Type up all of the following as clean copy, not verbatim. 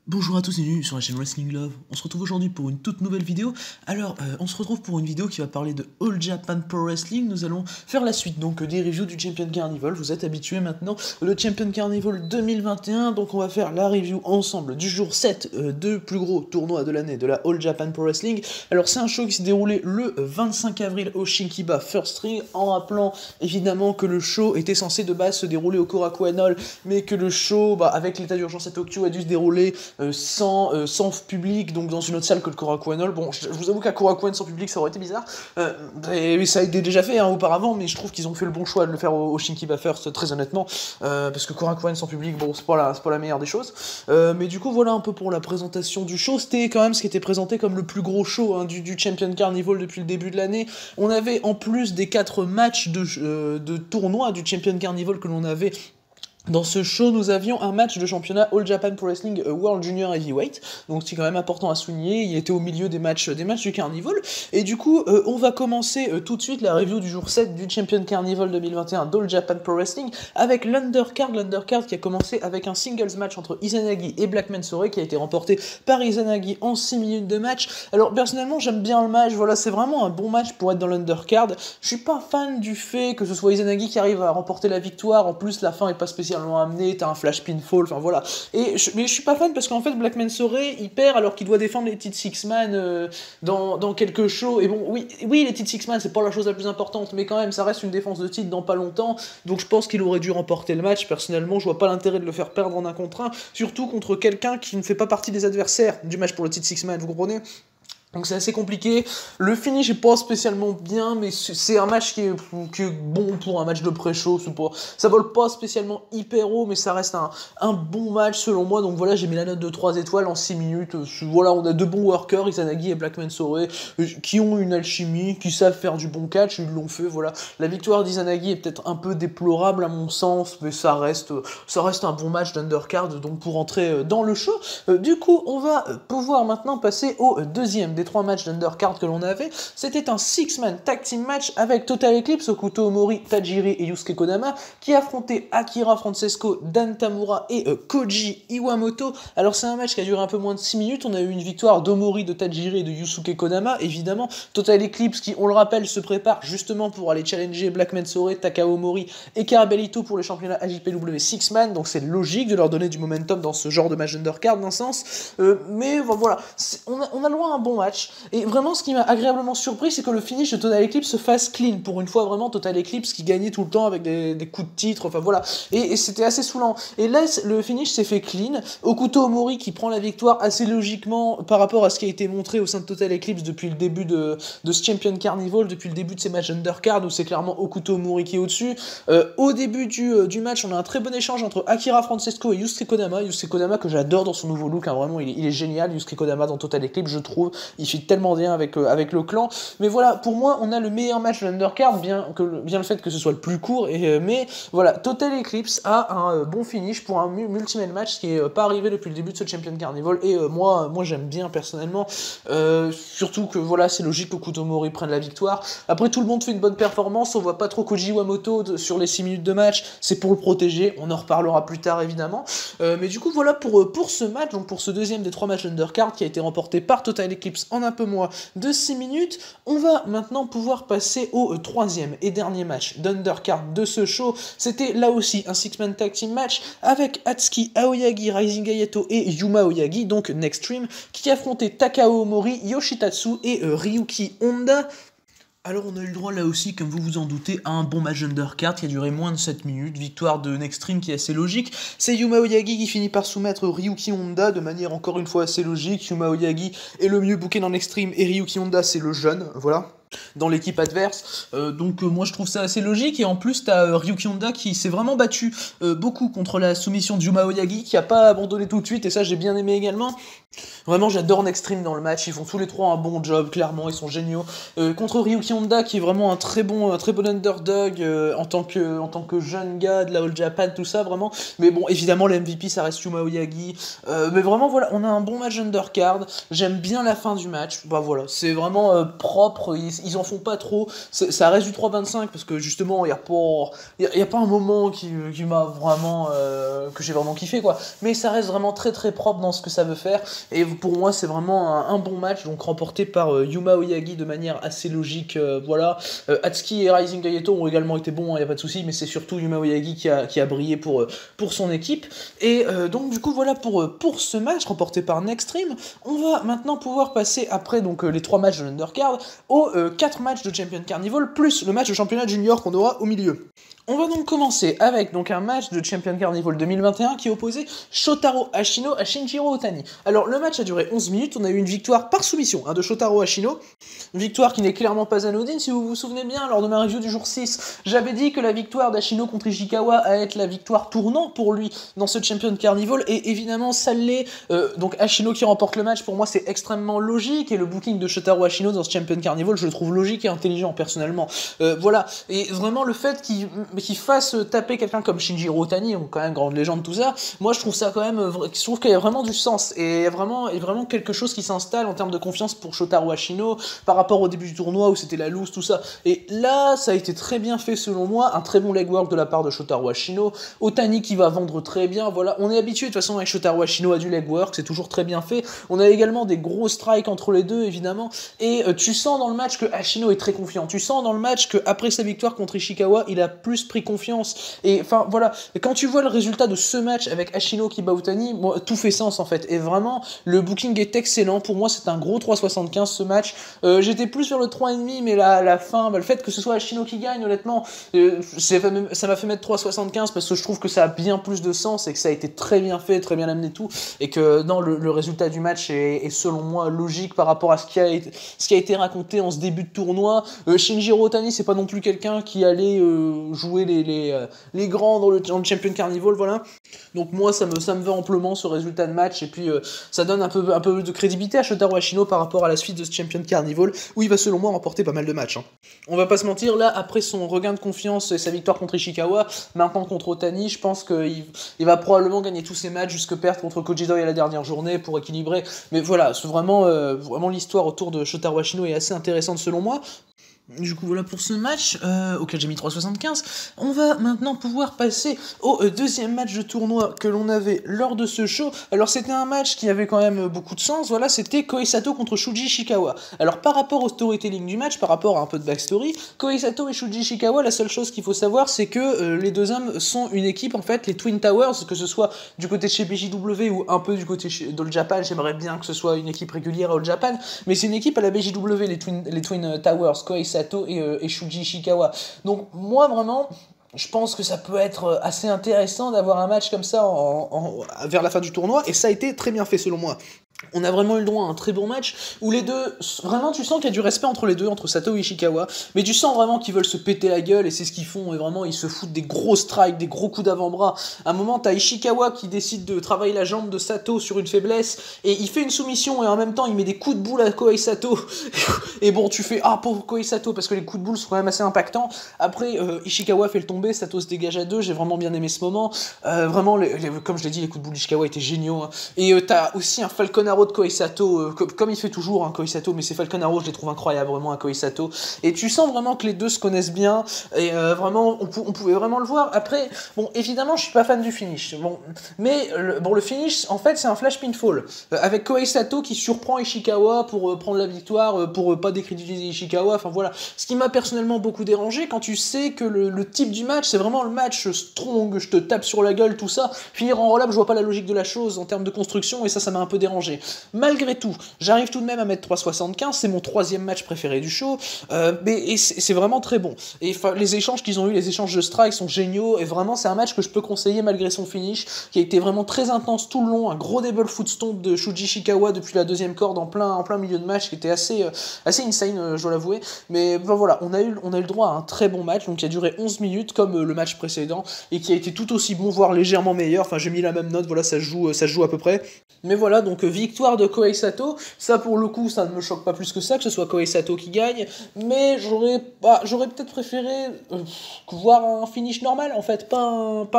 Bonjour à tous et bienvenue sur la chaîne Wrestling Love. On se retrouve aujourd'hui pour une toute nouvelle vidéo. Alors, on se retrouve pour une vidéo qui va parler de All Japan Pro Wrestling. Nous allons faire la suite donc des reviews du Champion Carnival. Vous êtes habitués maintenant, le Champion Carnival 2021. Donc on va faire la review ensemble du jour 7 de plus gros tournoi de l'année de la All Japan Pro Wrestling. Alors c'est un show qui s'est déroulé le 25 avril au Shinkiba First Ring, en rappelant évidemment que le show était censé de base se dérouler au Korakuen Hall, mais que le show, avec l'état d'urgence à Tokyo, a dû se dérouler sans public, donc dans une autre salle que le Korakuen Hall. Bon, je vous avoue qu'à Korakuen sans public, ça aurait été bizarre. Et ça a été déjà fait auparavant, mais je trouve qu'ils ont fait le bon choix de le faire au Shinkiba First, très honnêtement, parce que Korakuen sans public, bon, c'est pas la meilleure des choses. Mais du coup, voilà un peu pour la présentation du show. C'était quand même ce qui était présenté comme le plus gros show du Champion Carnival depuis le début de l'année. On avait, en plus des 4 matchs de tournoi du Champion Carnival que l'on avait dans ce show, nous avions un match de championnat All Japan Pro Wrestling World Junior Heavyweight, donc c'est quand même important à souligner. Il était au milieu des matchs du Carnival, et du coup, on va commencer tout de suite la review du jour 7 du Champion Carnival 2021 d'All Japan Pro Wrestling, avec l'undercard qui a commencé avec un singles match entre Izanagi et Black Mansory, qui a été remporté par Izanagi en 6 minutes de match. Alors personnellement, j'aime bien le match, voilà, c'est vraiment un bon match pour être dans l'undercard. Je suis pas fan du fait que ce soit Izanagi qui arrive à remporter la victoire, en plus la fin est pas spécialement amené, t'as un flash pinfall, enfin voilà. Mais je suis pas fan parce qu'en fait Black Mansory il perd alors qu'il doit défendre les titres Six Man dans quelques shows. Et bon, oui les titres Six Man c'est pas la chose la plus importante, mais quand même ça reste une défense de titre dans pas longtemps, donc je pense qu'il aurait dû remporter le match. Personnellement, je vois pas l'intérêt de le faire perdre en 1 contre 1, surtout contre quelqu'un qui ne fait pas partie des adversaires du match pour le titre Six Man, vous comprenez? Donc c'est assez compliqué. Le finish est pas spécialement bien, mais c'est un match qui est bon pour un match de pré-show. Ça vole pas spécialement hyper haut, mais ça reste un bon match selon moi. Donc voilà, j'ai mis la note de 3 étoiles en 6 minutes. Voilà, on a 2 bons workers, Izanagi et Black Mansory, qui ont une alchimie, qui savent faire du bon catch, ils l'ont fait. Voilà, la victoire d'Izanagi est peut-être un peu déplorable à mon sens, mais ça reste un bon match d'undercard. Donc pour entrer dans le show, du coup, on va pouvoir maintenant passer au deuxième des 3 matchs d'undercard que l'on avait. C'était un 6-man tag team match avec Total Eclipse, Okuto Omori, Tajiri et Yusuke Kodama qui affrontaient Akira Francesco, Dan Tamura et Koji Iwamoto. Alors c'est un match qui a duré un peu moins de 6 minutes. On a eu une victoire d'Omori, de Tajiri et de Yusuke Kodama. Évidemment, Total Eclipse qui, on le rappelle, se prépare justement pour aller challenger Black Mansory, Takao Omori et Karabelito pour les championnats AJPW 6-man. Donc c'est logique de leur donner du momentum dans ce genre de match d'undercard d'un sens. Mais voilà, on a loin un bon match. Et vraiment, ce qui m'a agréablement surpris, c'est que le finish de Total Eclipse se fasse clean. Pour une fois, vraiment, Total Eclipse qui gagnait tout le temps avec des coups de titre, enfin voilà. Et c'était assez saoulant. Et là, le finish s'est fait clean. Okuto Omori qui prend la victoire assez logiquement par rapport à ce qui a été montré au sein de Total Eclipse depuis le début de ce Champion Carnival, depuis le début de ces matchs undercard, où c'est clairement Okuto Omori qui est au-dessus. Au début du match, on a un très bon échange entre Akira Francesco et Yusuke Kodama. Yusuke Kodama que j'adore dans son nouveau look, vraiment, il est génial. Yusuke Kodama dans Total Eclipse, je trouve. Il fit tellement bien avec le clan. Mais voilà, pour moi, on a le meilleur match de l'undercard, bien le fait que ce soit le plus court. Mais voilà, Total Eclipse a un bon finish pour un multi-man match qui est pas arrivé depuis le début de ce Champion Carnival. Et moi j'aime bien personnellement. Surtout que voilà, c'est logique que Kutomori prenne la victoire. Après, tout le monde fait une bonne performance. On voit pas trop Koji Iwamoto sur les 6 minutes de match. C'est pour le protéger. On en reparlera plus tard, évidemment. Mais du coup, voilà pour ce match, donc pour ce deuxième des 3 matchs d'undercard qui a été remporté par Total Eclipse en un peu moins de 6 minutes. On va maintenant pouvoir passer au 3e et dernier match d'undercard de ce show. C'était là aussi un 6-man tag team match avec Atsuki Aoyagi, Rising Hayato et Yuma Aoyagi, donc Next Stream, qui affrontaient Takao Omori, Yoshitatsu et Ryuki Honda. Alors on a eu le droit là aussi, comme vous vous en doutez, à un bon match d'undercard qui a duré moins de 7 minutes, victoire de Nextream qui est assez logique. C'est Yuma Aoyagi qui finit par soumettre Ryuki Honda de manière encore une fois assez logique. Yuma Aoyagi est le mieux booké dans Nextream et Ryuki Honda c'est le jeune, voilà, dans l'équipe adverse, donc moi je trouve ça assez logique. Et en plus t'as Ryuki Honda qui s'est vraiment battu beaucoup contre la soumission de Yuma Aoyagi, qui a pas abandonné tout de suite, et ça j'ai bien aimé également. Vraiment j'adore Nextream dans le match, ils font tous les 3 un bon job, clairement ils sont géniaux. Contre Ryuki Honda qui est vraiment un très bon underdog en tant que jeune gars de la All Japan, tout ça vraiment. Mais bon, évidemment le MVP ça reste Yuma Aoyagi. Mais vraiment voilà, on a un bon match undercard, j'aime bien la fin du match. Voilà, c'est vraiment propre, ils en font pas trop, ça reste du 3,25 parce que justement il y a pas un moment qui m'a vraiment que j'ai vraiment kiffé quoi, mais ça reste vraiment très très propre dans ce que ça veut faire, et pour moi c'est vraiment un bon match, donc remporté par Yuma Oyagi de manière assez logique, voilà. Atsuki et Rising Gaeto ont également été bons, il n'y a pas de souci, mais c'est surtout Yuma Oyagi qui a brillé pour son équipe, et donc du coup voilà pour ce match remporté par Nextream. On va maintenant pouvoir passer après donc les 3 matchs de l'Undercard aux 4 matchs de Champion Carnival, plus le match de championnat junior qu'on aura au milieu. On va donc commencer avec donc un match de Champion Carnival 2021 qui opposait Shotaro Ashino à Shinjiro Otani. Alors le match a duré 11 minutes, on a eu une victoire par soumission de Shotaro Ashino, une victoire qui n'est clairement pas anodine. Si vous vous souvenez bien, lors de ma review du jour 6, j'avais dit que la victoire d'Ashino contre Ishikawa allait être la victoire tournant pour lui dans ce Champion Carnival, et évidemment ça l'est. Donc Ashino qui remporte le match, pour moi c'est extrêmement logique, et le booking de Shotaro Ashino dans ce Champion Carnival, je le trouve logique et intelligent personnellement. Voilà, et vraiment le fait qu'il fasse taper quelqu'un comme Shinjiro Otani, quand même grande légende tout ça, moi je trouve ça quand même, je trouve qu'il y a vraiment du sens, et vraiment quelque chose qui s'installe en termes de confiance pour Shotaro Ashino par rapport au début du tournoi où c'était la loose, tout ça. Et là, ça a été très bien fait selon moi, un très bon legwork de la part de Shotaro Ashino, Otani qui va vendre très bien, voilà, on est habitué de toute façon avec Shotaro Ashino à du legwork, c'est toujours très bien fait, on a également des gros strikes entre les deux évidemment, et tu sens dans le match que Ashino est très confiant, tu sens dans le match qu'après sa victoire contre Ishikawa, il a plus pris confiance, et enfin voilà, et quand tu vois le résultat de ce match avec Ashino qui bat Otani, moi, tout fait sens en fait, et vraiment, le booking est excellent, pour moi c'est un gros 3,75 ce match, j'étais plus sur le 3,5, mais la fin, le fait que ce soit Ashino qui gagne, honnêtement, ça m'a fait mettre 3,75 parce que je trouve que ça a bien plus de sens et que ça a été très bien fait, très bien amené tout, et que non, le résultat du match est selon moi logique par rapport à ce qui a été raconté en ce début de tournoi. Shinjiro Otani, c'est pas non plus quelqu'un qui allait jouer les grands dans le Champion Carnival, voilà. Donc moi ça me va amplement ce résultat de match, et puis ça donne un peu de crédibilité à Shotaro Ashino par rapport à la suite de ce Champion Carnival où il va selon moi remporter pas mal de matchs. On va pas se mentir, là après son regain de confiance et sa victoire contre Ishikawa, maintenant contre Otani, je pense qu'il va probablement gagner tous ses matchs jusque perdre contre Koji Doi à la dernière journée pour équilibrer, mais voilà, c'est vraiment l'histoire autour de Shotaro Ashino est assez intéressante selon moi. Du coup voilà pour ce match auquel j'ai mis 3,75. On va maintenant pouvoir passer au deuxième match de tournoi que l'on avait lors de ce show. Alors c'était un match qui avait quand même beaucoup de sens, voilà, c'était Kohei Sato contre Shuji Ishikawa. Alors par rapport au storytelling du match, par rapport à un peu de backstory, Kohei Sato et Shuji Ishikawa, la seule chose qu'il faut savoir c'est que les deux hommes sont une équipe en fait, les Twin Towers, que ce soit du côté de chez BJW ou un peu du côté d'All Japan. J'aimerais bien que ce soit une équipe régulière à All Japan, mais c'est une équipe à la BJW, les Twin Towers, Kohei Sato et Shuji Ishikawa. Donc moi vraiment, je pense que ça peut être assez intéressant d'avoir un match comme ça vers la fin du tournoi, et ça a été très bien fait selon moi. On a vraiment eu le droit à un très bon match où les deux, vraiment tu sens qu'il y a du respect entre les deux, entre Sato et Ishikawa, mais tu sens vraiment qu'ils veulent se péter la gueule, et c'est ce qu'ils font, et vraiment ils se foutent des gros strikes, des gros coups d'avant-bras. À un moment t'as Ishikawa qui décide de travailler la jambe de Sato sur une faiblesse, et il fait une soumission, et en même temps il met des coups de boule à Kohei Sato, et bon tu fais ah pauvre Kohei Sato, parce que les coups de boule sont quand même assez impactants. Après Ishikawa fait le tomber, Sato se dégage à deux, j'ai vraiment bien aimé ce moment, vraiment comme je l'ai dit, les coups de boule d'Ishikawa étaient géniaux, hein. Et t'as aussi un Falcon Arrow de Kohei Sato, comme il fait toujours Kohei Sato, mais ces Falcon Arrow je les trouve incroyables vraiment à Kohei Sato, et tu sens vraiment que les deux se connaissent bien, et vraiment on pouvait vraiment le voir. Après bon évidemment je suis pas fan du finish, bon, mais le finish en fait c'est un flash pinfall avec Kohei Sato qui surprend Ishikawa pour prendre la victoire, pour pas décrédibiliser Ishikawa, enfin voilà, ce qui m'a personnellement beaucoup dérangé quand tu sais que le type du match c'est vraiment le match strong, je te tape sur la gueule, tout ça, finir en roll-up, je vois pas la logique de la chose en termes de construction, et ça m'a un peu dérangé. Malgré tout, j'arrive tout de même à mettre 3,75, c'est mon troisième match préféré du show, et c'est vraiment très bon. Et les échanges qu'ils ont eu, les échanges de strikes sont géniaux, et vraiment c'est un match que je peux conseiller malgré son finish, qui a été vraiment très intense tout le long, un gros double foot stomp de Shuji Ishikawa depuis la deuxième corde en plein milieu de match, qui était assez insane, je dois l'avouer. Mais ben voilà, on a eu le droit à un très bon match, donc qui a duré 11 minutes comme le match précédent, et qui a été tout aussi bon, voire légèrement meilleur. Enfin j'ai mis la même note, voilà, ça se joue à peu près. Mais voilà, donc victoire de Kohei Sato. Ça pour le coup, ça ne me choque pas plus que ça, que ce soit Kohei Sato qui gagne, mais j'aurais peut-être préféré voir un finish normal en fait, pas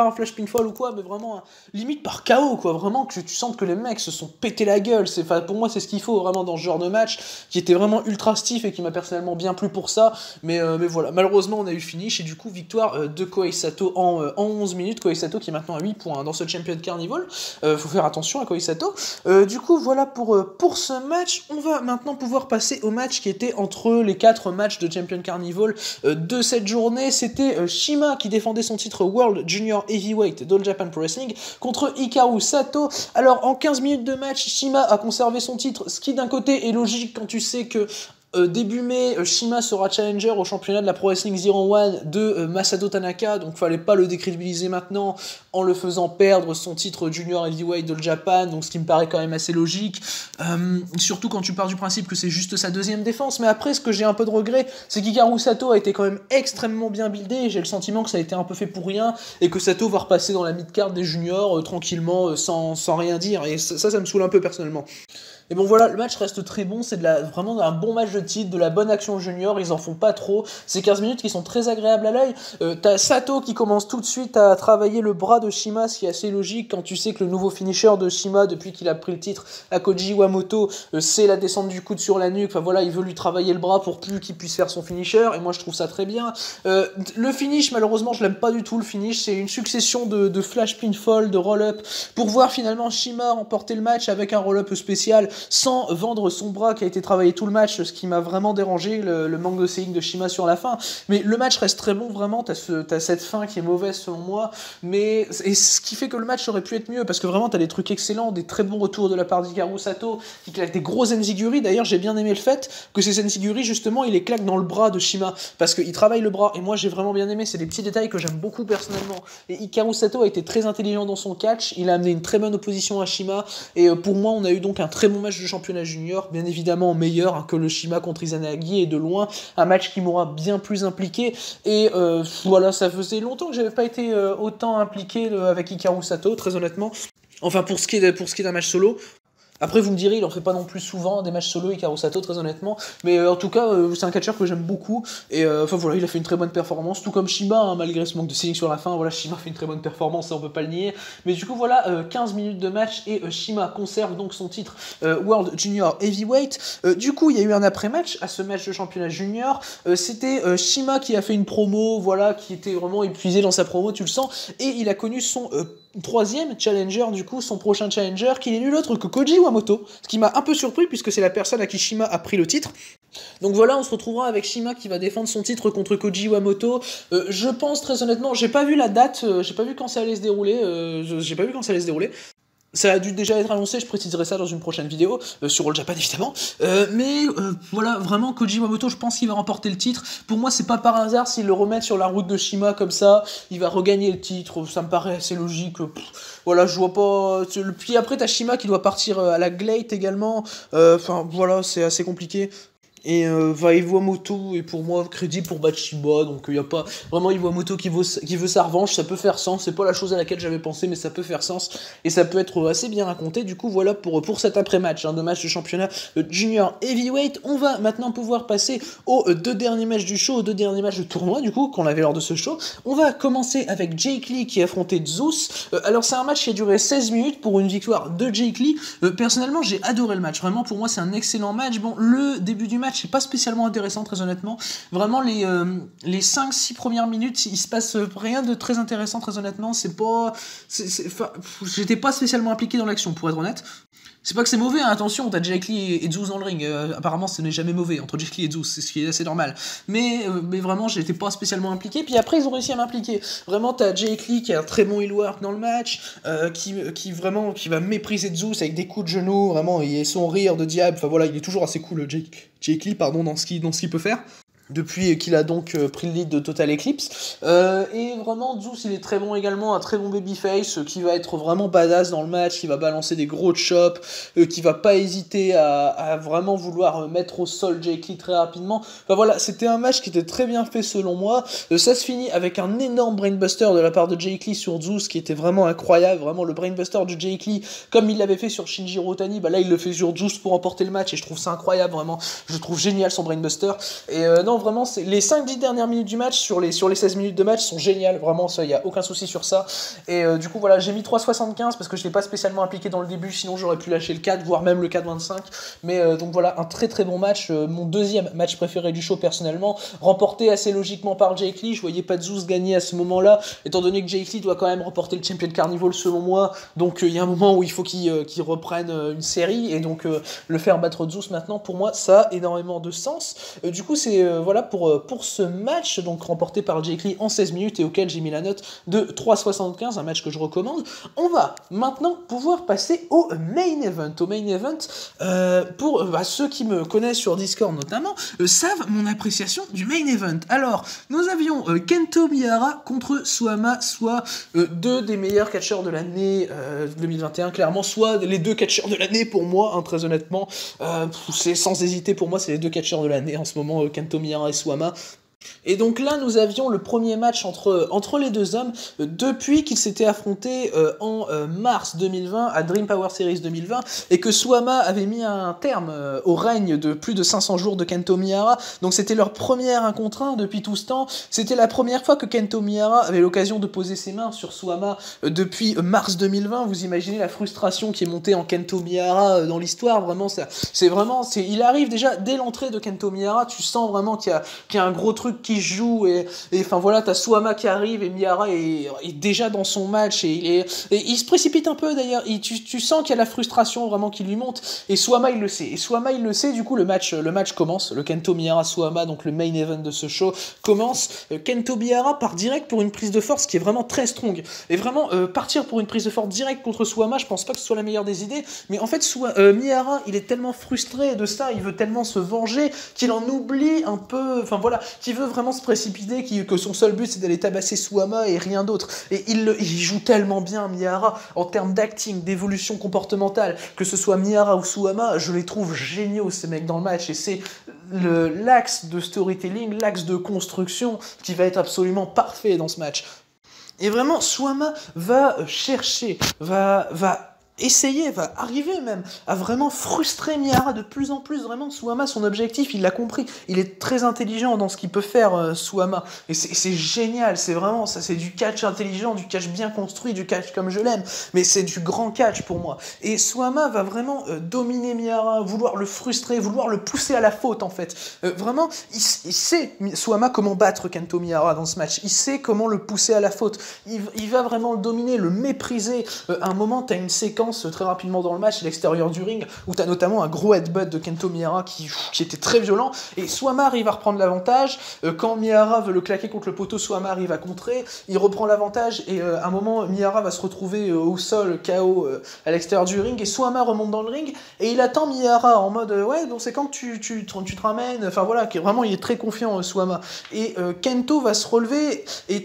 un flash pinfall ou quoi, mais vraiment limite par KO quoi, vraiment que tu sentes que les mecs se sont pété la gueule. Pour moi c'est ce qu'il faut vraiment dans ce genre de match, qui était vraiment ultra stiff et qui m'a personnellement bien plu pour ça, mais voilà, malheureusement on a eu finish et du coup victoire de Kohei Sato en 11 minutes, Kohei Sato qui est maintenant à 8 points dans ce Champion Carnival, faut faire attention à Kohei Sato. Du coup voilà pour ce match. On va maintenant pouvoir passer au match qui était entre les 4 matchs de Champion Carnival de cette journée. C'était Shima qui défendait son titre World Junior Heavyweight d'All Japan Pro Wrestling contre Hikaru Sato. Alors en 15 minutes de match, Shima a conservé son titre, ce qui d'un côté est logique quand tu sais que début mai, Shima sera challenger au championnat de la Pro Wrestling 01 de Masato Tanaka, donc fallait pas le décrédibiliser maintenant en le faisant perdre son titre Junior Heavyweight de Japan, donc ce qui me paraît quand même assez logique, surtout quand tu pars du principe que c'est juste sa deuxième défense. Mais après, ce que j'ai un peu de regret, c'est qu'Hikaru Sato a été quand même extrêmement bien buildé, et j'ai le sentiment que ça a été un peu fait pour rien, et que Sato va repasser dans la mid-card des juniors tranquillement, sans rien dire, et ça me saoule un peu personnellement. Et bon voilà, le match reste très bon, c'est vraiment un bon match de titre, de la bonne action junior, ils en font pas trop, c'est 15 minutes qui sont très agréables à l'œil. T'as Sato qui commence tout de suite à travailler le bras de Shima, ce qui est assez logique quand tu sais que le nouveau finisher de Shima depuis qu'il a pris le titre à Koji Iwamoto, c'est la descente du coude sur la nuque, enfin voilà, il veut lui travailler le bras pour plus qu'il puisse faire son finisher, et moi je trouve ça très bien. Le finish, malheureusement je l'aime pas du tout, le finish, c'est une succession de flash pinfall, de roll-up, pour voir finalement Shima remporter le match avec un roll-up spécial, sans vendre son bras qui a été travaillé tout le match, ce qui m'a vraiment dérangé, le manque de selling de Shima sur la fin. Mais le match reste très bon, vraiment, t'as cette fin qui est mauvaise selon moi, et ce qui fait que le match aurait pu être mieux, parce que vraiment t'as des trucs excellents, des très bons retours de la part d'Hikaru Sato, qui claque des gros enziguri. D'ailleurs j'ai bien aimé le fait que ces enziguri justement il les claque dans le bras de Shima, parce qu'il travaille le bras, et moi j'ai vraiment bien aimé, c'est des petits détails que j'aime beaucoup personnellement. Et Hikaru Sato a été très intelligent dans son catch, il a amené une très bonne opposition à Shima, et pour moi on a eu donc un très bon match de championnat junior, bien évidemment meilleur que le Shima contre Izanagi, et de loin un match qui m'aura bien plus impliqué, et voilà, ça faisait longtemps que j'avais pas été autant impliqué avec Hikaru Sato, très honnêtement, enfin pour ce qui est d'un match solo. Après, vous me direz, il en fait pas non plus souvent des matchs solo, Hikaru Sato, très honnêtement. Mais en tout cas, c'est un catcheur que j'aime beaucoup. Et enfin voilà, il a fait une très bonne performance, tout comme Shima, hein, malgré ce manque de selling sur la fin. Voilà, Shima fait une très bonne performance, ça on peut pas le nier. Mais du coup, voilà, 15 minutes de match et Shima conserve donc son titre World Junior Heavyweight. Du coup, il y a eu un après-match à ce match de championnat junior. C'était Shima qui a fait une promo, voilà, qui était vraiment épuisé dans sa promo, tu le sens. Et il a connu son troisième challenger, du coup, son prochain challenger, qui n'est nul autre que Koji Iwamoto, ce qui m'a un peu surpris puisque c'est la personne à qui Shima a pris le titre. Donc voilà, on se retrouvera avec Shima qui va défendre son titre contre Koji Iwamoto. Je pense très honnêtement, j'ai pas vu la date, j'ai pas vu quand ça allait se dérouler, Ça a dû déjà être annoncé, je préciserai ça dans une prochaine vidéo, sur All Japan évidemment. Mais voilà, vraiment, Koji Iwamoto, je pense qu'il va remporter le titre. Pour moi, c'est pas par hasard s'ils le remettent sur la route de Shima comme ça, il va regagner le titre, ça me paraît assez logique. Voilà, je vois pas... Puis après, t'as Shima qui doit partir à la Glate également, enfin voilà, c'est assez compliqué. Et Iwamoto est pour moi crédit pour battre Shima, donc il n'y a pas vraiment Iwamoto qui veut sa revanche, ça peut faire sens, c'est pas la chose à laquelle j'avais pensé, mais ça peut faire sens, et ça peut être assez bien raconté. Du coup voilà pour cet après-match, de match de championnat Junior Heavyweight. On va maintenant pouvoir passer aux deux derniers matchs du show, aux deux derniers matchs de tournoi du coup, qu'on avait lors de ce show. On va commencer avec Jake Lee qui a affronté Zeus. Alors c'est un match qui a duré 16 minutes pour une victoire de Jake Lee. Personnellement j'ai adoré le match, vraiment pour moi c'est un excellent match. Bon, le début du match c'est pas spécialement intéressant, très honnêtement. Vraiment, les 5-6 premières minutes, il se passe rien de très intéressant, très honnêtement. J'étais pas spécialement impliqué dans l'action, pour être honnête. C'est pas que c'est mauvais, hein, attention, t'as Jake Lee et Zeus dans le ring. Apparemment, ce n'est jamais mauvais entre Jake Lee et Zeus, c'est ce qui est assez normal. Mais vraiment, j'étais pas spécialement impliqué. Puis après, ils ont réussi à m'impliquer. Vraiment, t'as Jake Lee qui a un très bon heel work dans le match, qui va mépriser Zeus avec des coups de genoux, vraiment, et son rire de diable. Enfin voilà, il est toujours assez cool, Jake Lee, dans ce qu'il peut faire. depuis qu'il a donc pris le lead de Total Eclipse. Et vraiment, Zeus, il est très bon également, un très bon babyface, qui va être vraiment badass dans le match, qui va balancer des gros chops, qui va pas hésiter à vraiment vouloir mettre au sol Jake Lee très rapidement. Enfin voilà, c'était un match qui était très bien fait selon moi. Ça se finit avec un énorme brainbuster de la part de Jake Lee sur Zeus, qui était vraiment incroyable, vraiment le brainbuster de Jake Lee, comme il l'avait fait sur Shinjiro Otani, bah là il le fait sur Zeus pour emporter le match, et je trouve ça incroyable, vraiment, je trouve génial son brainbuster. Et non, vraiment, les 5-10 dernières minutes du match, sur les 16 minutes de match, sont géniales, vraiment, il n'y a aucun souci sur ça. Et du coup, voilà, j'ai mis 3,75 parce que je ne l'ai pas spécialement appliqué dans le début, sinon j'aurais pu lâcher le 4, voire même le 4,25. Mais donc voilà, un très très bon match, mon deuxième match préféré du show personnellement, remporté assez logiquement par Jake Lee. Je voyais pas Zeus gagner à ce moment-là, étant donné que Jake Lee doit quand même remporter le Champion Carnival selon moi, donc il y a un moment où il faut qu'il reprenne une série, et donc le faire battre Zeus maintenant, pour moi, ça a énormément de sens. Du coup, c'est voilà pour ce match, donc remporté par Jake Lee en 16 minutes et auquel j'ai mis la note de 3,75, un match que je recommande. On va maintenant pouvoir passer au main event. Au main event, pour ceux qui me connaissent sur Discord notamment, savent mon appréciation du main event. Alors, nous avions Kento Miyahara contre Suwama, soit deux des meilleurs catcheurs de l'année 2021, clairement, soit les deux catcheurs de l'année pour moi, hein, très honnêtement. C'est sans hésiter, pour moi, c'est les deux catcheurs de l'année en ce moment, Kento Miyahara et Suwama. Et donc là, nous avions le premier match entre les deux hommes depuis qu'ils s'étaient affrontés en mars 2020 à Dream Power Series 2020, et que Suwama avait mis un terme au règne de plus de 500 jours de Kento Miyahara. Donc c'était leur première 1 contre 1 depuis tout ce temps. C'était la première fois que Kento Miyahara avait l'occasion de poser ses mains sur Suwama depuis mars 2020. Vous imaginez la frustration qui est montée en Kento Miyahara dans l'histoire. Vraiment, il arrive déjà dès l'entrée de Kento Miyahara, tu sens vraiment qu'il y a un gros truc qui joue, et enfin voilà, t'as Suwama qui arrive, et Miyahara est déjà dans son match, et il se précipite un peu d'ailleurs, tu sens qu'il y a la frustration vraiment qui lui monte, et Suwama il le sait, du coup le match commence, le Kento Miyahara Suwama, donc le main event de ce show, commence. Kento Miyahara part direct pour une prise de force qui est vraiment très strong, et vraiment partir pour une prise de force directe contre Suwama, je pense pas que ce soit la meilleure des idées, mais en fait Miyahara il est tellement frustré de ça, il veut tellement se venger, qu'il en oublie un peu, enfin voilà, qu'il veut vraiment se précipiter, que son seul but c'est d'aller tabasser Suwama et rien d'autre. Et il joue tellement bien, Miyahara, en termes d'acting, d'évolution comportementale, que ce soit Miyahara ou Suwama, je les trouve géniaux ces mecs dans le match, et c'est l'axe de storytelling, l'axe de construction qui va être absolument parfait dans ce match. Et vraiment, Suwama va chercher, va essayer, va arriver même à vraiment frustrer Miyahara de plus en plus. Vraiment, Suwama, son objectif, il l'a compris. Il est très intelligent dans ce qu'il peut faire, Suwama. Et c'est génial, c'est vraiment ça, c'est du catch intelligent, du catch bien construit, du catch comme je l'aime. Mais c'est du grand catch pour moi. Et Suwama va vraiment dominer Miyahara, vouloir le frustrer, vouloir le pousser à la faute en fait. Vraiment, il sait, Suwama, comment battre Kento Miyahara dans ce match. Il sait comment le pousser à la faute. Il va vraiment le dominer, le mépriser. À un moment, t'as une séquence très rapidement dans le match à l'extérieur du ring, où t'as notamment un gros headbutt de Kento Miyahara qui était très violent, et Suwama arrive à reprendre l'avantage. Quand Miyahara veut le claquer contre le poteau, Suwama arrive à contrer, il reprend l'avantage, et à un moment Miyahara va se retrouver au sol, KO à l'extérieur du ring, et Suwama remonte dans le ring, et il attend Miyahara en mode ouais, donc c'est quand que tu te ramènes, enfin voilà, vraiment il est très confiant, Suwama. Et Kento va se relever, et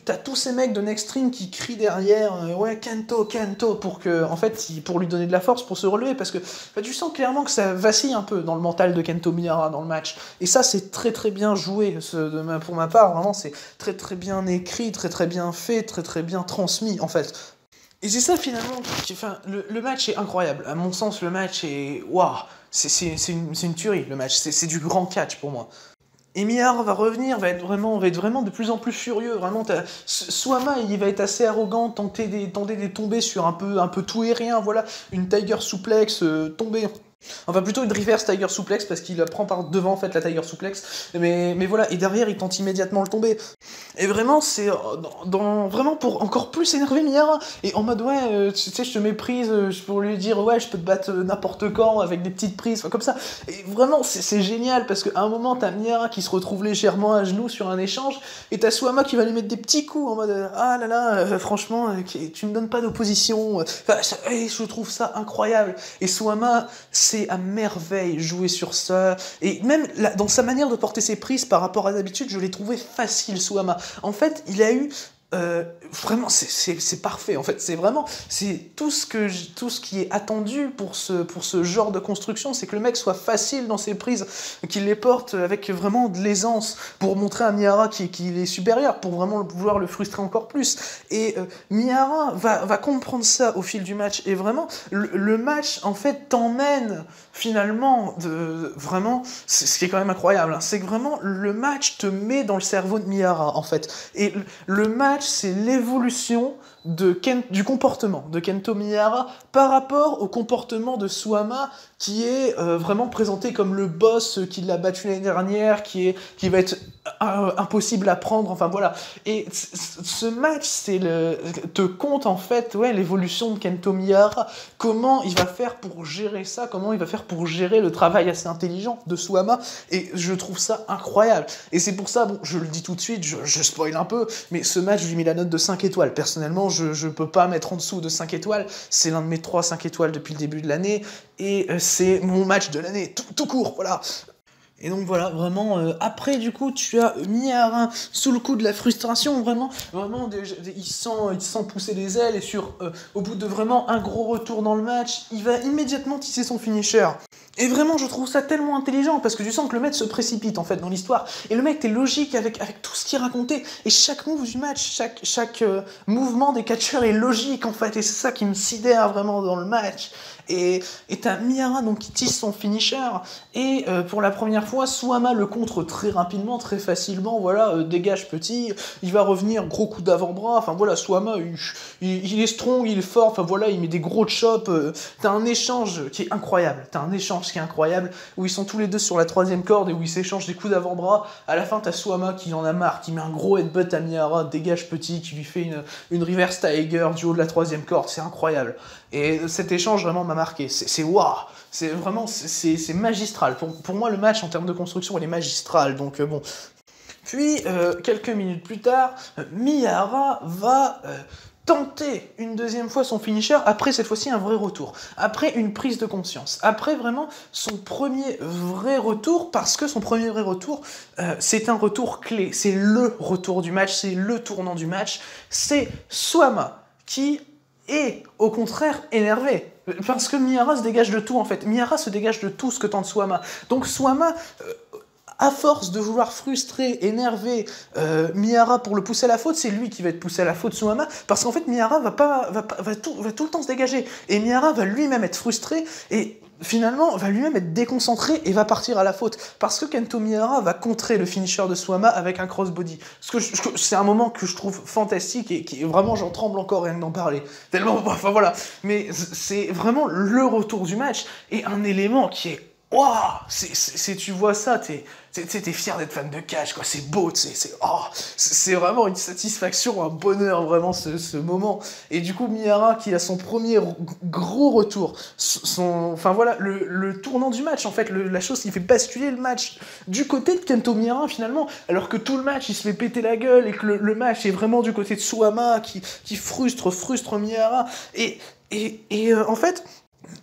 t'as tous ces mecs de Nextream qui crient derrière ouais, Kento, pour que, en fait, pour lui donner de la force, pour se relever, parce que tu sens clairement que ça vacille un peu dans le mental de Kento Miyahara dans le match, et ça c'est très très bien joué, pour ma part, vraiment c'est très très bien écrit, très très bien fait, très très bien transmis en fait. Et c'est ça finalement, le match est incroyable, à mon sens le match est, waouh, c'est une tuerie le match, c'est du grand catch pour moi. Et Miyahara va revenir, va être vraiment de plus en plus furieux. Vraiment, Suwama, il va être assez arrogant, tenter des tombées sur un peu tout et rien. Voilà, une Tiger Suplex tombée. Enfin, plutôt une reverse Tiger Suplex, parce qu'il prend par devant, en fait, la Tiger Suplex. Mais voilà, et derrière, il tente immédiatement le tomber. Et vraiment, c'est vraiment pour encore plus énerver Miyahara. Et en mode, ouais, tu sais, je te méprise, pour lui dire, ouais, je peux te battre n'importe quand, avec des petites prises, enfin, comme ça. Et vraiment, c'est génial, parce qu'à un moment, t'as Miyahara qui se retrouve légèrement à genoux sur un échange, et t'as Suwama qui va lui mettre des petits coups, en mode, ah là là, franchement, tu me donnes pas d'opposition. Enfin, je trouve ça incroyable. Et Suwama c'est à merveille joué sur ça, et même dans sa manière de porter ses prises par rapport à d'habitude, je l'ai trouvé facile, Suama. En fait, il a eu vraiment, c'est parfait en fait, c'est tout ce qui est attendu pour ce genre de construction, c'est que le mec soit facile dans ses prises, qu'il les porte avec vraiment de l'aisance, pour montrer à Miyara qu'il est supérieur, pour vraiment vouloir le frustrer encore plus, et Miyara va comprendre ça au fil du match, et vraiment, le match en fait t'emmène finalement, vraiment, c'est ce qui est quand même incroyable, hein, c'est que vraiment, le match te met dans le cerveau de Miyara en fait, et le match c'est l'évolution du comportement de Kento Miyara par rapport au comportement de Suama, qui est vraiment présenté comme le boss qui l'a battu l'année dernière, qui va être impossible à prendre, enfin voilà. Et ce match te compte en fait l'évolution de Kento Miyara, comment il va faire pour gérer ça, comment il va faire pour gérer le travail assez intelligent de Suama, et je trouve ça incroyable. Et c'est pour ça, bon, je le dis tout de suite, je spoil un peu, mais ce match, je lui mets la note de 5 étoiles. Personnellement, je peux pas mettre en dessous de 5 étoiles, c'est l'un de mes 3 5 étoiles depuis le début de l'année, et c'est mon match de l'année, tout court, voilà. Et donc voilà, vraiment, après du coup, tu as Miyara sous le coup de la frustration, vraiment il sent pousser les ailes, et au bout de vraiment un gros retour dans le match, il va immédiatement tisser son finisher. Et vraiment, je trouve ça tellement intelligent, parce que tu sens que le mec se précipite, en fait, dans l'histoire. Et le mec, t'es logique avec tout ce qu'il racontait. Et chaque move du match, chaque mouvement des catcheurs est logique, en fait. Et c'est ça qui me sidère vraiment dans le match. Et t'as Miyara donc, qui tisse son finisher, et pour la première fois, Suama le contre très rapidement, très facilement, voilà, dégage petit, il va revenir, gros coup d'avant-bras, enfin voilà, Suama, il est strong, il est fort, enfin voilà, il met des gros chops, t'as un échange qui est incroyable, où ils sont tous les deux sur la 3ème corde, et où ils s'échangent des coups d'avant-bras, à la fin t'as Suama qui en a marre, qui met un gros headbutt à Miyara, dégage petit, qui lui fait une reverse tiger du haut de la 3ème corde, c'est incroyable. Et cet échange vraiment m'a marqué, c'est waouh, c'est vraiment, c'est magistral. Pour moi, le match en termes de construction, il est magistral, donc bon. Puis, quelques minutes plus tard, Miyara va tenter une deuxième fois son finisher, après cette fois-ci un vrai retour, après une prise de conscience, après vraiment son premier vrai retour, parce que son premier vrai retour, c'est un retour clé, c'est le retour du match, c'est le tournant du match, c'est Suama qui est au contraire énervé, parce que Miyara se dégage de tout en fait, Miyara se dégage de tout ce que tente Suama, donc Suama, à force de vouloir frustrer, énerver Miyara pour le pousser à la faute, c'est lui qui va être poussé à la faute, Suama, parce qu'en fait Miyara va tout le temps se dégager, et Miyara va lui-même être frustré, et finalement va lui-même être déconcentré et va partir à la faute, parce que Kento Miyara va contrer le finisher de Suama avec un crossbody. C'est un moment que je trouve fantastique, et qui vraiment j'en tremble encore rien que d'en parler, tellement, enfin voilà, mais c'est vraiment le retour du match, et un élément qui est waouh, tu vois ça, t'es fier d'être fan de catch, quoi. C'est beau, c'est vraiment une satisfaction, un bonheur, vraiment, ce moment. Et du coup, Miyara, qui a son premier gros retour, enfin voilà, le tournant du match, en fait, la chose qui fait basculer le match du côté de Kento Miyara, finalement, alors que tout le match, il se fait péter la gueule, et que le match est vraiment du côté de Suama, qui frustre Miyara, et en fait,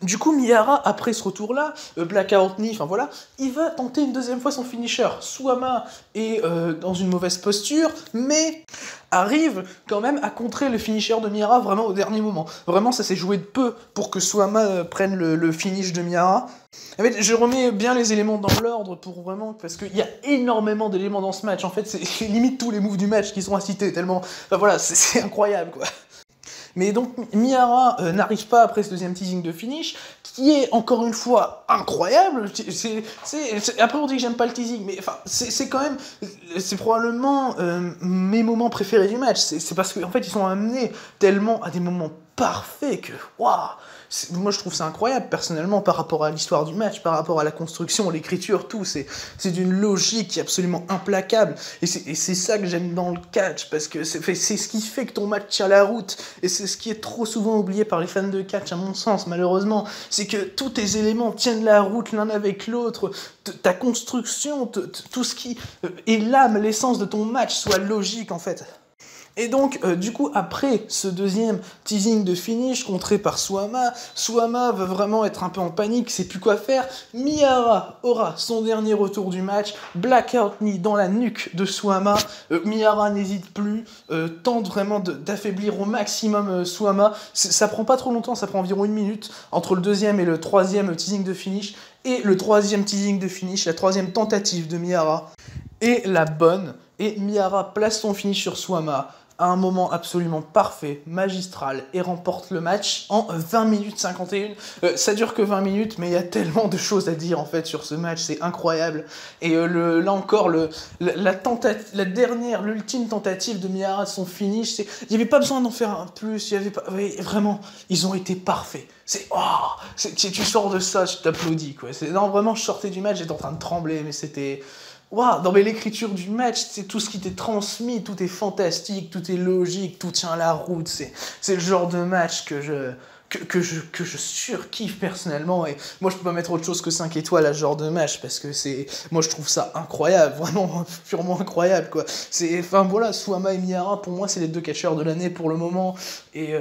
du coup, Miyara, après ce retour-là, Blackout Knee, enfin voilà, il va tenter une deuxième fois son finisher. Suama est dans une mauvaise posture, mais arrive quand même à contrer le finisher de Miyara vraiment au dernier moment. Vraiment, ça s'est joué de peu pour que Suama prenne le finish de Miyara. En fait, je remets bien les éléments dans l'ordre pour vraiment, parce qu'il y a énormément d'éléments dans ce match. En fait, c'est limite tous les moves du match qui sont à citer, tellement... Enfin voilà, c'est incroyable, quoi. Mais donc, Miyara n'arrive pas après ce deuxième teasing de finish, qui est, encore une fois, incroyable. Après, on dit que j'aime pas le teasing, mais enfin, c'est quand même... C'est probablement mes moments préférés du match. C'est parce qu'en fait, ils sont amenés tellement à des moments parfaits que... Waouh, moi, je trouve ça incroyable, personnellement, par rapport à l'histoire du match, par rapport à la construction, l'écriture, tout. C'est d'une logique qui est absolument implacable. Et c'est ça que j'aime dans le catch, parce que c'est ce qui fait que ton match tient la route. Et c'est ce qui est trop souvent oublié par les fans de catch, à mon sens, malheureusement. C'est que tous tes éléments tiennent la route l'un avec l'autre. Ta construction, tout ce qui est l'âme, l'essence de ton match soit logique, en fait. Et donc, du coup, après ce deuxième teasing de finish, contré par Suama va vraiment être un peu en panique, sait plus quoi faire. Miyara aura son dernier retour du match, blackout knee dans la nuque de Suama. Miyara n'hésite plus, tente vraiment d'affaiblir au maximum Suama. Ça prend pas trop longtemps, ça prend environ 1 minute entre le deuxième et le troisième teasing de finish. Et le troisième teasing de finish, la troisième tentative de Miyara est la bonne. Et Miyara place son finish sur Suama à un moment absolument parfait, magistral, et remporte le match en 20 minutes 51. Ça dure que 20 minutes, mais il y a tellement de choses à dire en fait sur ce match, c'est incroyable. Et là encore, l'ultime tentative de Miyara, son finish, il n'y avait pas besoin d'en faire un plus, il y avait pas, oui, vraiment, ils ont été parfaits. Tu sors de ça, je t'applaudis, quoi. Non, vraiment, je sortais du match, j'étais en train de trembler, mais c'était... Waouh, non mais l'écriture du match, c'est tout ce qui t'est transmis, tout est fantastique, tout est logique, tout tient la route, c'est le genre de match que je surkiffe personnellement, et moi je peux pas mettre autre chose que 5 étoiles à ce genre de match, parce que moi je trouve ça incroyable, vraiment purement incroyable, quoi. Enfin voilà, Suama et Miyara, pour moi c'est les 2 catcheurs de l'année pour le moment, et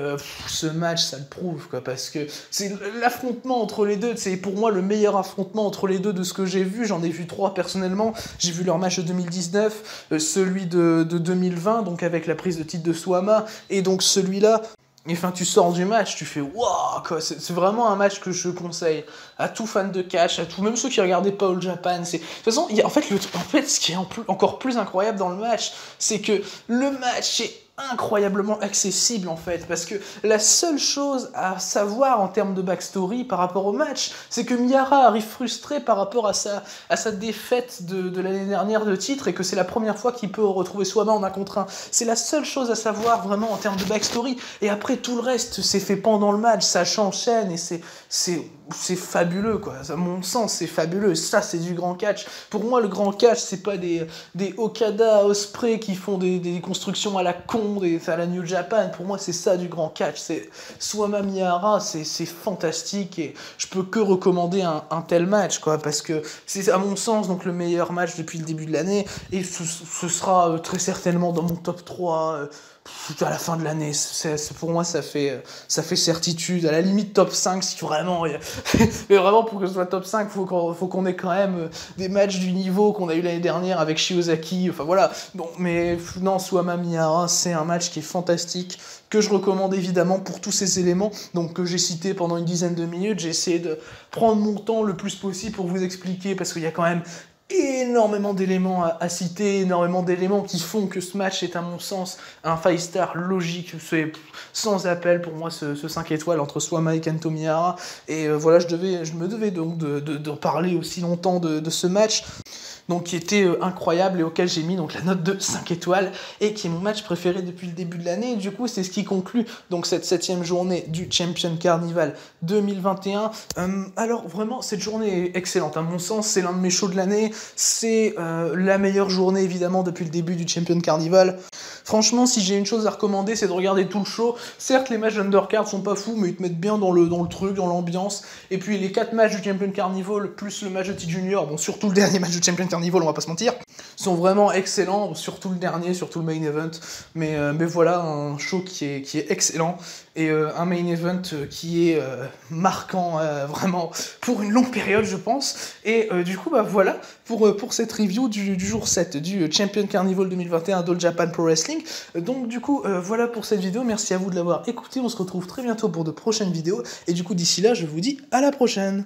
ce match ça le prouve, quoi, parce que c'est l'affrontement entre les deux, c'est pour moi le meilleur affrontement entre les deux de ce que j'ai vu. J'en ai vu 3 personnellement, j'ai vu leur match de 2019, celui de 2020, donc avec la prise de titre de Suama, et donc celui-là. Et enfin, tu sors du match, tu fais waouh, quoi. C'est vraiment un match que je conseille à tout fan de catch, à tout, même ceux qui regardaient pas All Japan. De toute façon, en fait, ce qui est encore plus incroyable dans le match, c'est que le match est incroyablement accessible en fait, parce que la seule chose à savoir en termes de backstory par rapport au match, c'est que Miyara arrive frustré par rapport à sa défaite de l'année dernière de titre, et que c'est la première fois qu'il peut retrouver Suama en 1 contre 1. C'est la seule chose à savoir vraiment en termes de backstory, et après tout le reste c'est fait pendant le match, ça s'enchaîne, et c'est fabuleux, quoi. À mon sens, c'est fabuleux. Ça, c'est du grand catch. Pour moi, le grand catch, c'est pas des Okada, Ospreay qui font des constructions à la con, à la New Japan. Pour moi, c'est ça du grand catch. C'est Suama Miyara, c'est fantastique, et je peux que recommander un tel match, quoi, parce que c'est à mon sens donc le meilleur match depuis le début de l'année, et ce sera très certainement dans mon top 3 à la fin de l'année. Pour moi, ça fait certitude. À la limite, top 5, si vraiment... Mais vraiment, pour que ce soit top 5, faut qu'on ait quand même des matchs du niveau qu'on a eu l'année dernière avec Shiozaki. Enfin, voilà. Bon, mais non, Suama Miyara, c'est un match qui est fantastique, que je recommande évidemment pour tous ces éléments, donc que j'ai cités pendant une dizaine de minutes. J'ai essayé de prendre mon temps le plus possible pour vous expliquer, parce qu'il y a quand même énormément d'éléments à citer, énormément d'éléments qui font que ce match est à mon sens un 5-star logique, c'est sans appel pour moi ce 5 étoiles entre Suama et Kento Miyara, et voilà, je me devais donc d'en parler aussi longtemps de ce match, donc qui était incroyable, et auquel j'ai mis donc la note de 5 étoiles, et qui est mon match préféré depuis le début de l'année. Et du coup, c'est ce qui conclut donc cette 7e journée du Champion Carnival 2021. Alors vraiment, cette journée est excellente, à mon sens, c'est l'un de mes shows de l'année, c'est la meilleure journée évidemment depuis le début du Champion Carnival. Franchement, si j'ai une chose à recommander, c'est de regarder tout le show. Certes, les matchs d'undercard sont pas fous, mais ils te mettent bien dans le truc, dans l'ambiance. Et puis les 4 matchs du Champion Carnival, plus le match de T-Junior, bon, surtout le dernier match du Champion Carnival, on va pas se mentir, sont vraiment excellents, surtout le dernier, surtout le main event. Mais voilà, un show qui est excellent, et un main event qui est marquant vraiment pour une longue période, je pense. Et du coup, bah voilà, pour cette review du jour 7 du Champion Carnival 2021 d'All Japan Pro Wrestling. Donc du coup, voilà pour cette vidéo, merci à vous de l'avoir écouté, on se retrouve très bientôt pour de prochaines vidéos, et du coup d'ici là, je vous dis à la prochaine.